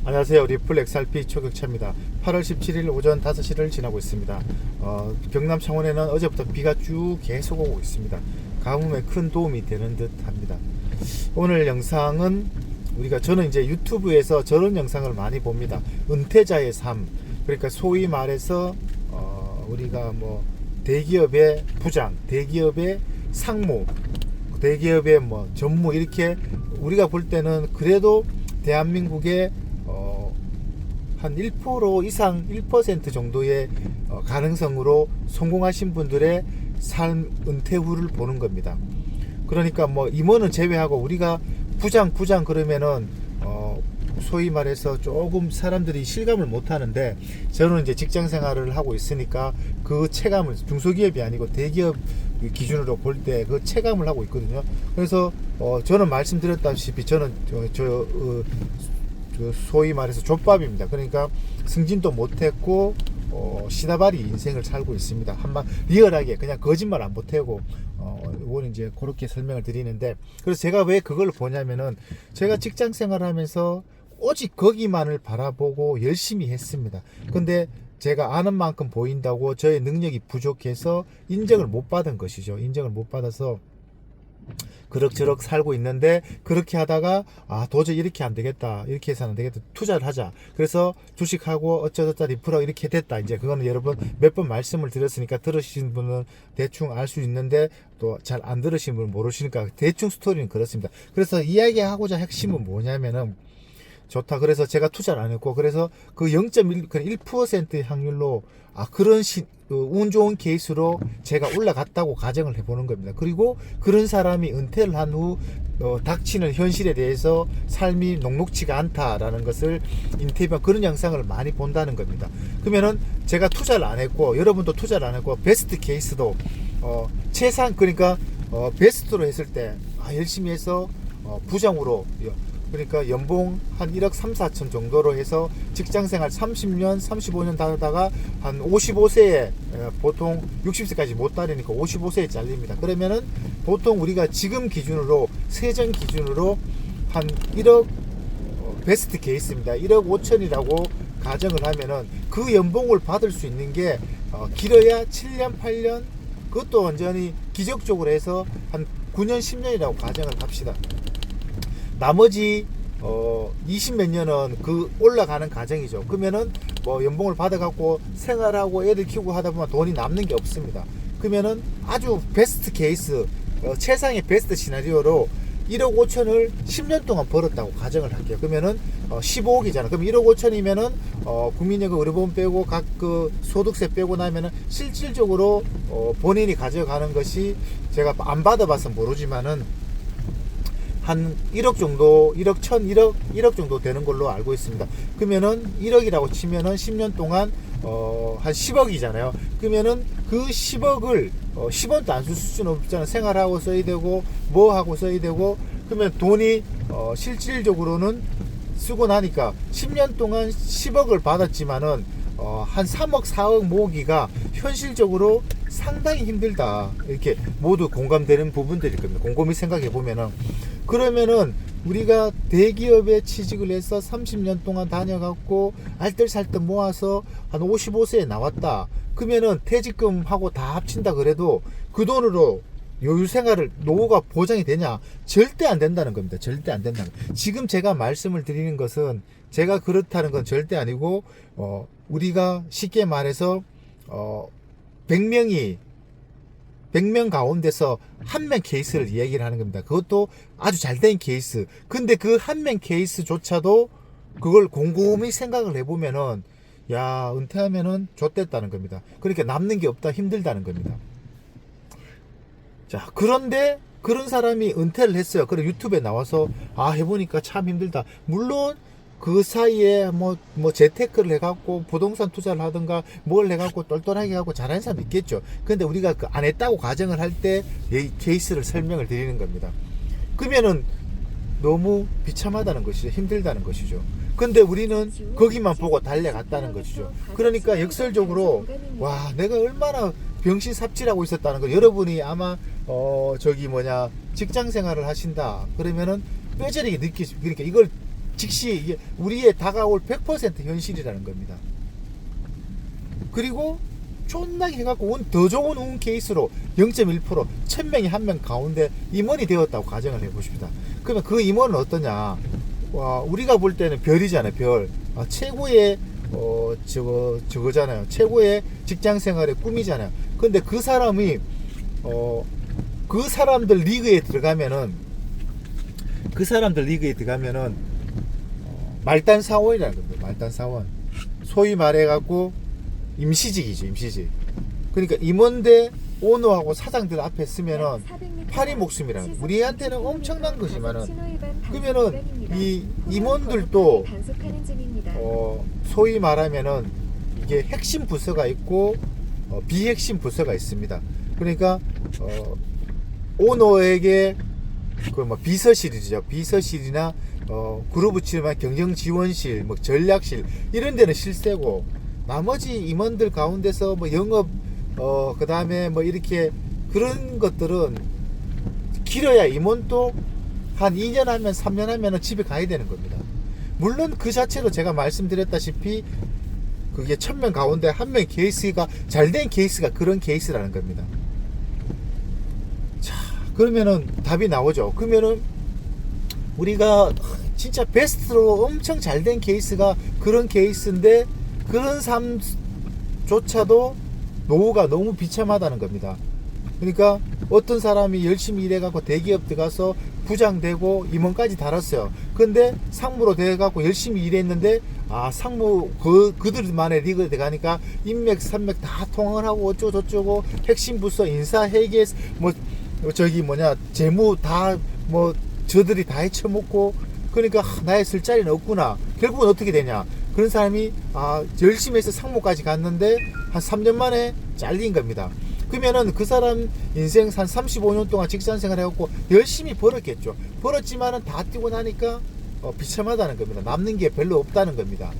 안녕하세요. 리플 XRP 초격차입니다. 8월 17일 오전 5시를 지나고 있습니다. 경남 창원에는 어제부터 비가 쭉 계속 오고 있습니다. 가뭄에 큰 도움이 되는 듯 합니다. 오늘 영상은 저는 이제 유튜브에서 저런 영상을 많이 봅니다. 은퇴자의 삶. 그러니까 소위 말해서 우리가 뭐 대기업의 부장, 대기업의 상무, 대기업의 뭐 전무, 이렇게 우리가 볼 때는 그래도 대한민국의 한 1% 이상 1% 정도의 가능성으로 성공하신 분들의 삶 은퇴 후를 보는 겁니다. 그러니까 뭐 임원은 제외하고 우리가 부장 그러면은 소위 말해서 조금 사람들이 실감을 못 하는데, 저는 이제 직장 생활을 하고 있으니까 그 체감을, 중소기업이 아니고 대기업 기준으로 볼 때 그 체감을 하고 있거든요. 그래서 저는 말씀드렸다시피 저는 소위 말해서 족밥입니다. 그러니까 승진도 못했고 시다바리 인생을 살고 있습니다. 한번 리얼하게 그냥 거짓말 안 보태고 이거는 이제 그렇게 설명을 드리는데, 그래서 제가 왜 그걸 보냐면은 제가 직장 생활하면서 오직 거기만을 바라보고 열심히 했습니다. 근데 제가 아는 만큼 보인다고 저의 능력이 부족해서 인정을 못 받은 것이죠. 인정을 못 받아서 그럭저럭 살고 있는데, 그렇게 하다가 도저히 이렇게 안 되겠다, 이렇게 해서는 안 되겠다, 투자를 하자. 그래서 주식하고 어쩌저쩌 리플하고 이렇게 됐다. 이제 그거는 여러분 몇 번 말씀을 드렸으니까 들으신 분은 대충 알 수 있는데 또 잘 안 들으신 분은 모르시니까 대충 스토리는 그렇습니다. 그래서 이야기하고자 핵심은 뭐냐면은, 좋다, 그래서 제가 투자를 안 했고, 그래서 그 0.1% 확률로 그런 운 좋은 케이스로 제가 올라갔다고 가정을 해보는 겁니다. 그리고 그런 사람이 은퇴를 한 후 닥치는 현실에 대해서 삶이 녹록치가 않다라는 것을 인터뷰한 그런 영상을 많이 본다는 겁니다. 그러면은 제가 투자를 안 했고, 여러분도 투자를 안 했고, 베스트 케이스도 최상, 그러니까 베스트로 했을 때 열심히 해서 부장으로, 그러니까 연봉 한 1억 3, 4천 정도로 해서 직장생활 30년, 35년 다니다가 한 55세에, 보통 60세까지 못 다니니까 55세에 잘립니다. 그러면은 보통 우리가 지금 기준으로, 세전 기준으로 한 1억, 베스트 케이스입니다. 1억 5천이라고 가정을 하면은 그 연봉을 받을 수 있는 게 길어야 7년, 8년, 그것도 완전히 기적적으로 해서 한 9년, 10년이라고 가정을 합시다. 나머지 20몇 년은 그 올라가는 과정이죠. 그러면은 뭐 연봉을 받아갖고 생활하고 애들 키우고 하다 보면 돈이 남는 게 없습니다. 그러면은 아주 베스트 케이스, 최상의 베스트 시나리오로 1억 5천을 10년 동안 벌었다고 가정을 할게요. 그러면은 15억이잖아. 그럼 1억 5천이면은 국민연금 의료보험 빼고 각 그 소득세 빼고 나면은 실질적으로 본인이 가져가는 것이, 제가 안 받아봐서 모르지만은 한 1억 정도, 1억 1억 정도 되는 걸로 알고 있습니다. 그러면은 1억이라고 치면은 10년 동안 한 10억이잖아요. 그러면은 그 10억을 10원도 안 쓸 수는 없잖아요. 생활하고 써야 되고 뭐 하고 써야 되고. 그러면 돈이 실질적으로는 쓰고 나니까 10년 동안 10억을 받았지만은 한 3억 4억 모으기가 현실적으로 상당히 힘들다, 이렇게 모두 공감되는 부분들일 겁니다. 곰곰이 생각해 보면은. 그러면은 우리가 대기업에 취직을 해서 30년 동안 다녀갖고 알뜰살뜰 모아서 한 55세에 나왔다. 그러면은 퇴직금하고 다 합친다 그래도 그 돈으로 여유 생활을, 노후가 보장이 되냐? 절대 안 된다는 겁니다. 절대 안 된다는 겁니다. 지금 제가 말씀을 드리는 것은 제가 그렇다는 건 절대 아니고, 우리가 쉽게 말해서 100명 가운데서 한 명 케이스를 얘기를 하는 겁니다. 그것도 아주 잘된 케이스. 근데 그 한 명 케이스조차도 그걸 곰곰이 생각을 해보면은, 야, 은퇴하면은 좆됐다는 겁니다. 그러니까 남는 게 없다, 힘들다는 겁니다. 자, 그런데 그런 사람이 은퇴를 했어요. 그리고 유튜브에 나와서 해보니까 참 힘들다. 물론 그 사이에 뭐 재테크를 해갖고 부동산 투자를 하든가 뭘 해갖고 똘똘하게 하고 잘하는 사람 있겠죠. 근데 우리가 안 했다고 가정을 할 때 케이스를 설명을 드리는 겁니다. 그러면은 너무 비참하다는 것이죠. 힘들다는 것이죠. 근데 우리는 거기만 보고 달려갔다는 것이죠. 그러니까 역설적으로 내가 얼마나 병신삽질하고 있었다는 걸, 여러분이 아마 직장 생활을 하신다 그러면은 뼈저리게 느끼시. 그러니까 이걸 즉시 이게 우리의 다가올 100% 현실이라는 겁니다. 그리고 쫀나게 해갖고 더 좋은 운 케이스로 0.1% 1000명이 한 명 가운데 임원이 되었다고 가정을 해보십니다. 그러면 그 임원은 어떠냐? 우리가 볼 때는 별이잖아요. 별. 최고의 저거잖아요. 최고의 직장생활의 꿈이잖아요. 근데 그 사람이 그 사람들 리그에 들어가면은 말단 사원이라는 겁니다. 말단 사원. 소위 말해갖고 임시직이죠. 임시직. 그러니까 임원 대 오너하고 사장들 앞에 쓰면은 파리 목숨이라는 거예요. 우리한테는 엄청난 거지만은, 그러면은 이 임원들도 소위 말하면은 이게 핵심 부서가 있고 비핵심 부서가 있습니다. 그러니까 오너에게 그 뭐 비서실이죠. 비서실이나 그룹 치면 경영지원실, 뭐 전략실 이런 데는 실세고, 나머지 임원들 가운데서 뭐 영업 그 다음에 뭐 이렇게 그런 것들은 길어야 임원도 한 2년 하면 3년 하면은 집에 가야 되는 겁니다. 물론 그 자체로 제가 말씀드렸다시피 그게 1000명 가운데 한 명 케이스가 잘된 케이스가 그런 케이스라는 겁니다. 자, 그러면은 답이 나오죠. 그러면은 우리가 진짜 베스트로 엄청 잘된 케이스가 그런 케이스인데, 그런 삶조차도 노후가 너무 비참하다는 겁니다. 그러니까 어떤 사람이 열심히 일해갖고 대기업 들어가서 부장 되고 임원까지 달았어요. 근데 상무로 돼갖고 열심히 일했는데 상무 그들만의 리그에 들어가니까 인맥 산맥 다 통화를 하고 어쩌고 저쩌고 핵심 부서 인사 회계 뭐 재무 다 뭐 저들이 다 헤쳐먹고, 그러니까 나의 쓸 자리는 없구나. 결국은 어떻게 되냐? 그런 사람이 열심히 해서 상무까지 갔는데 한 3년 만에 잘린 겁니다. 그러면은 그 사람 인생 한 35년 동안 직장생활 해갖고 열심히 벌었겠죠. 벌었지만은 다 뛰고 나니까 비참하다는 겁니다. 남는 게 별로 없다는 겁니다.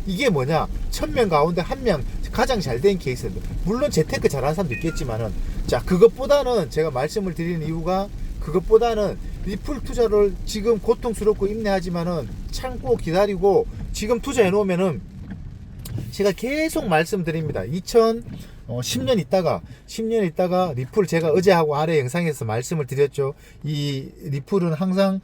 이게 뭐냐? 1000명 가운데 한 명 가장 잘된 케이스입니다. 물론 재테크 잘하는 사람도 있겠지만은, 자, 그것보다는 제가 말씀을 드리는 이유가, 그것보다는 리플 투자를 지금 고통스럽고 인내하지만은 참고 기다리고 지금 투자해 놓으면은, 제가 계속 말씀드립니다. 10년 있다가 리플, 제가 어제하고 아래 영상에서 말씀을 드렸죠. 이 리플은 항상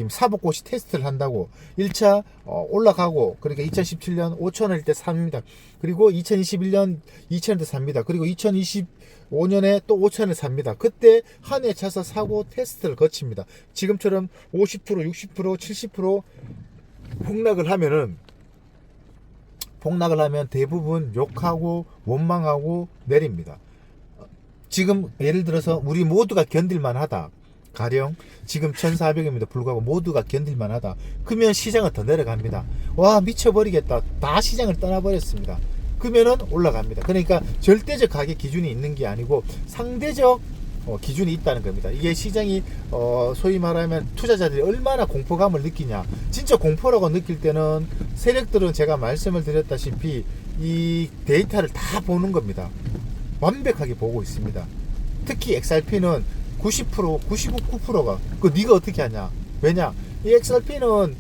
사법고시 테스트를 한다고 1차 올라가고, 그러니까 2017년 5,000원일 때 삽니다. 그리고 2021년 2,000원 때 삽니다. 그리고 2025년에 또 5,000원에 삽니다. 그때 한 해 차서 사고 테스트를 거칩니다. 지금처럼 50%, 60%, 70% 폭락을 하면 대부분 욕하고 원망하고 내립니다. 지금 예를 들어서 우리 모두가 견딜만 하다. 가령 지금 1400입니다. 불구하고 모두가 견딜만 하다. 그러면 시장은 더 내려갑니다. 와, 미쳐버리겠다. 다 시장을 떠나버렸습니다. 그러면은 올라갑니다. 그러니까 절대적 가격 기준이 있는 게 아니고 상대적 기준이 있다는 겁니다. 이게 시장이 소위 말하면 투자자들이 얼마나 공포감을 느끼냐. 진짜 공포라고 느낄 때는 세력들은 제가 말씀을 드렸다시피 이 데이터를 다 보는 겁니다. 완벽하게 보고 있습니다. 특히 XRP는 90%, 99%가 네가 어떻게 하냐. 왜냐? 이 XRP는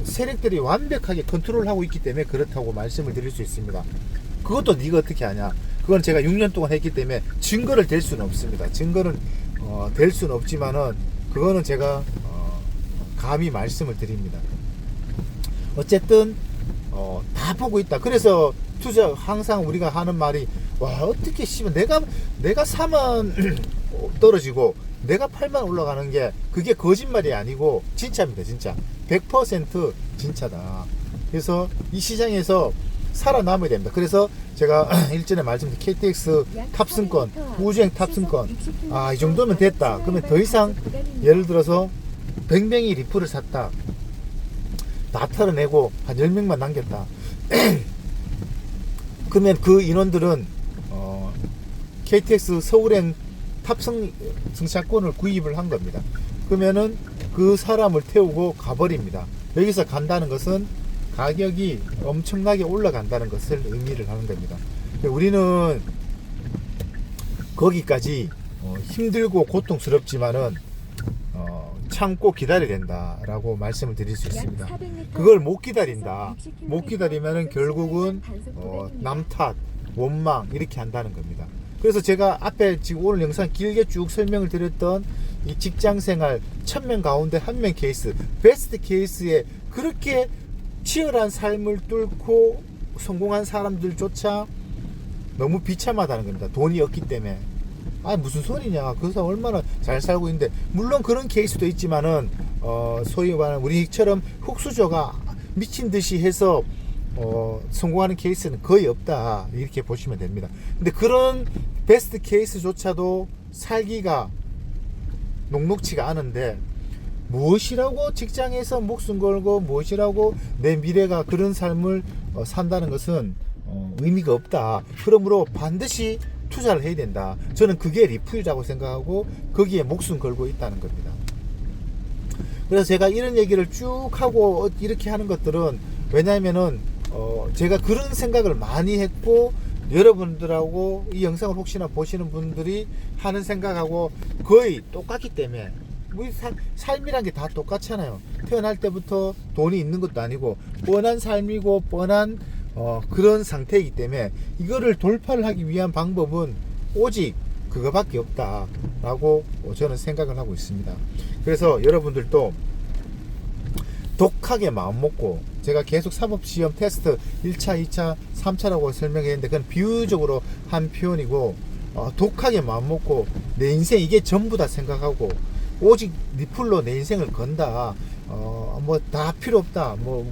세력들이 완벽하게 컨트롤하고 있기 때문에 그렇다고 말씀을 드릴 수 있습니다. 그것도 네가 어떻게 하냐. 그건 제가 6년 동안 했기 때문에 증거를 댈 수는 없습니다. 증거를 댈 수는 없지만은 그거는 제가 감히 말씀을 드립니다. 어쨌든 다 보고 있다. 그래서 투자 항상 우리가 하는 말이, 와, 어떻게 씨발 내가 사면 떨어지고 내가 팔만 올라가는 게 그게 거짓말이 아니고 진짜입니다. 진짜 100% 진짜다. 그래서 이 시장에서 살아남아야 됩니다. 그래서 제가 일전에 말씀드린 KTX 탑승권, 우주행 탑승권, 이 정도면 됐다. 그러면 더 이상 예를 들어서 100명이 리플을 샀다. 다 털어내고 한 10명만 남겼다. 그러면 그 인원들은 KTX 서울행 승차권을 구입을 한 겁니다. 그러면은 그 사람을 태우고 가버립니다. 여기서 간다는 것은 가격이 엄청나게 올라간다는 것을 의미를 하는 겁니다. 우리는 거기까지 힘들고 고통스럽지만은 참고 기다려야 된다라고 말씀을 드릴 수 있습니다. 그걸 못 기다린다. 못 기다리면은 결국은 남 탓, 원망 이렇게 한다는 겁니다. 그래서 제가 앞에 지금 오늘 영상 길게 쭉 설명을 드렸던 이 직장생활 1000명 가운데 1명 케이스, 베스트 케이스에 그렇게 치열한 삶을 뚫고 성공한 사람들조차 너무 비참하다는 겁니다. 돈이 없기 때문에. 아, 무슨 소리냐. 그 사람 얼마나 잘 살고 있는데. 물론 그런 케이스도 있지만은 소위 말하는 우리처럼 흙수저가 미친 듯이 해서 성공하는 케이스는 거의 없다, 이렇게 보시면 됩니다. 근데 그런 베스트 케이스조차도 살기가 녹록치가 않은데, 무엇이라고 직장에서 목숨 걸고 무엇이라고 내 미래가 그런 삶을 산다는 것은 의미가 없다. 그러므로 반드시 투자를 해야 된다. 저는 그게 리플이라고 생각하고 거기에 목숨 걸고 있다는 겁니다. 그래서 제가 이런 얘기를 쭉 하고 이렇게 하는 것들은, 왜냐하면은 제가 그런 생각을 많이 했고, 여러분들하고 이 영상을 혹시나 보시는 분들이 하는 생각하고 거의 똑같기 때문에, 우리 삶이란 게 다 똑같잖아요. 태어날 때부터 돈이 있는 것도 아니고 뻔한 삶이고 뻔한 그런 상태이기 때문에, 이거를 돌파를 하기 위한 방법은 오직 그거밖에 없다라고 저는 생각을 하고 있습니다. 그래서 여러분들도 독하게 마음먹고, 제가 계속 사법시험 테스트 1차, 2차, 3차라고 설명했는데 그건 비유적으로 한 표현이고, 독하게 마음먹고 내 인생 이게 전부다 생각하고 오직 리플로 내 인생을 건다. 뭐 다 필요 없다. 뭐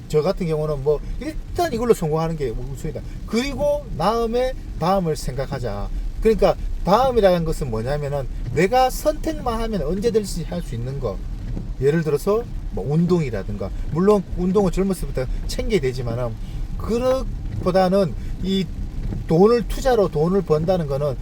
저 같은 경우는 뭐 일단 이걸로 성공하는 게 우선이다. 그리고 다음을 생각하자. 그러니까 다음이라는 것은 뭐냐면은 내가 선택만 하면 언제든지 할 수 있는 거. 예를 들어서 뭐 운동이라든가, 물론 운동은 젊었을 때부터 챙겨야 되지만은, 그것보다는 이 투자로 돈을 번다는 거는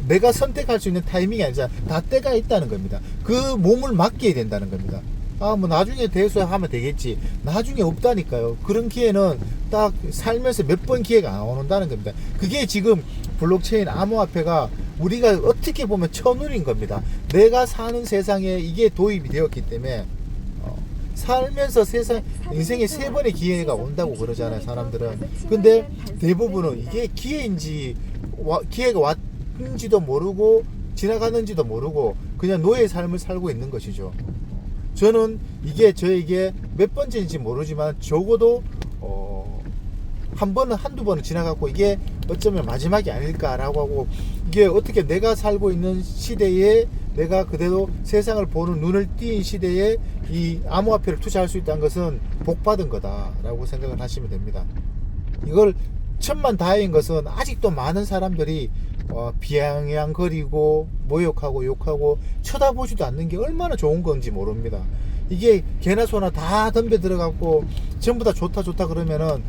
내가 선택할 수 있는 타이밍이 아니라 다 때가 있다는 겁니다. 그 몸을 맡겨야 된다는 겁니다. 뭐 나중에 대수하면 되겠지. 나중에 없다니까요. 그런 기회는 딱 살면서 몇 번 기회가 안 온다는 겁니다. 그게 지금 블록체인 암호화폐가 우리가 어떻게 보면 천운인 겁니다. 내가 사는 세상에 이게 도입이 되었기 때문에 살면서 인생에 3번의 기회가 온다고 그러잖아요, 사람들은. 근데 대부분은 이게 기회가 왔는지도 모르고 지나가는지도 모르고 그냥 노예의 삶을 살고 있는 것이죠. 저는 이게 저에게 몇 번째인지 모르지만 적어도 한두 번은 지나갔고, 이게 어쩌면 마지막이 아닐까라고 하고, 이게 어떻게 내가 살고 있는 시대에, 내가 그대로 세상을 보는 눈을 띈 시대에 이 암호화폐를 투자할 수 있다는 것은 복받은 거다라고 생각을 하시면 됩니다. 이걸 천만다행인 것은 아직도 많은 사람들이 비아냥거리고 모욕하고 욕하고 쳐다보지도 않는 게 얼마나 좋은 건지 모릅니다. 이게 개나 소나 다 덤벼 들어가고 전부 다 좋다 그러면은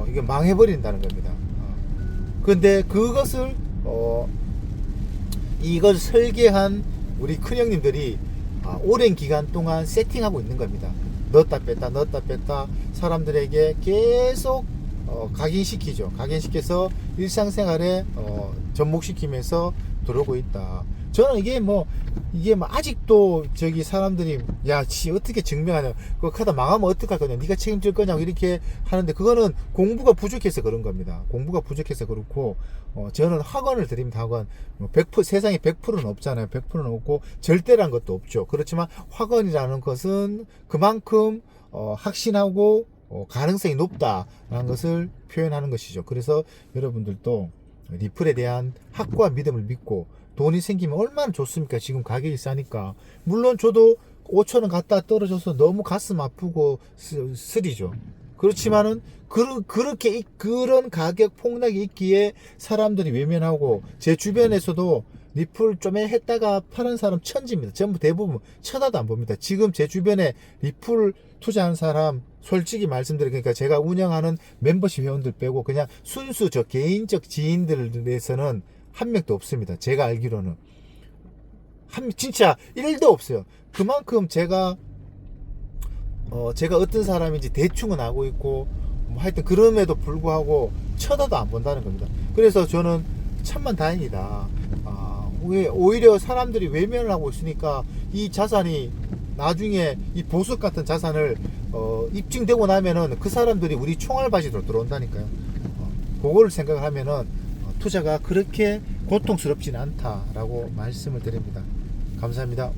이게 망해버린다는 겁니다. 근데 그것을 이걸 설계한 우리 큰형님들이 오랜 기간 동안 세팅하고 있는 겁니다. 넣었다 뺐다 사람들에게 계속 각인시키죠. 각인시켜서 일상생활에 접목시키면서 들어오고 있다. 저는 이게 아직도 사람들이 어떻게 증명하냐, 그 카드 망하면 어떡할 거냐, 네가 책임질 거냐고 이렇게 하는데, 그거는 공부가 부족해서 그런 겁니다. 공부가 부족해서 그렇고, 저는 학원을 드립니다. 학원 100% 세상에 100%는 없잖아요. 100%는 없고 절대란 것도 없죠. 그렇지만 학원이라는 것은 그만큼 확신하고 가능성이 높다라는 것을 표현하는 것이죠. 그래서 여러분들도 리플에 대한 확고한 믿음을 믿고, 돈이 생기면 얼마나 좋습니까? 지금 가격이 싸니까. 물론 저도 5천원 갔다 떨어져서 너무 가슴 아프고 쓰리죠. 그렇지만은 그렇게 그런 가격 폭락이 있기에 사람들이 외면하고, 제 주변에서도 리플 좀 했다가 파는 사람 천지입니다. 전부 대부분 쳐다도 안 봅니다. 지금 제 주변에 리플 투자하는 사람 솔직히 말씀드리니까, 제가 운영하는 멤버십 회원들 빼고 그냥 순수 저 개인적 지인들에서는 한 명도 없습니다. 제가 알기로는 진짜 1도 없어요. 그만큼 제가 어떤 사람인지 대충은 알고 있고, 하여튼 그럼에도 불구하고 쳐다도 안 본다는 겁니다. 그래서 저는 천만다행이다. 오히려 사람들이 외면을 하고 있으니까 이 자산이 나중에 이 보석 같은 자산을 입증되고 나면은 그 사람들이 우리 총알바지로 들어온다니까요. 그거를 생각하면은 투자가 그렇게 고통스럽진 않다라고 말씀을 드립니다. 감사합니다.